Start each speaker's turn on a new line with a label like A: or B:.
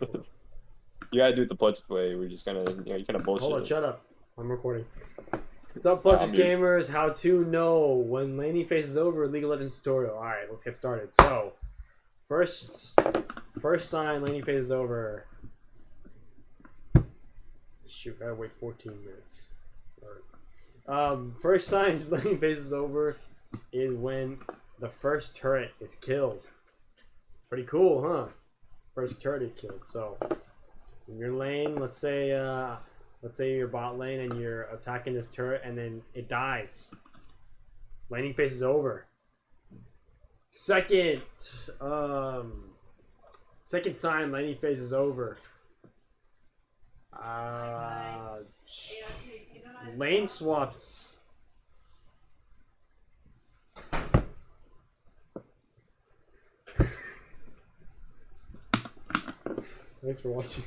A: You gotta do it the Pudge way. We're just gonna, you kind of bullshit.
B: Hold on,
A: it.
B: shut up. I'm recording. What's up, Punches Gamers? How to know when laning phase is over? League of Legends tutorial. Alright, let's get started. So, first sign laning phase is over. Shoot, gotta wait 14 minutes. First sign laning phase is over is when the first turret is killed. Pretty cool, huh? First turret is killed. So, in your lane, let's say you're bot lane and you're attacking this turret and then it dies. Laning phase is over. Second sign, laning phase is over. Lane swaps. Thanks for watching.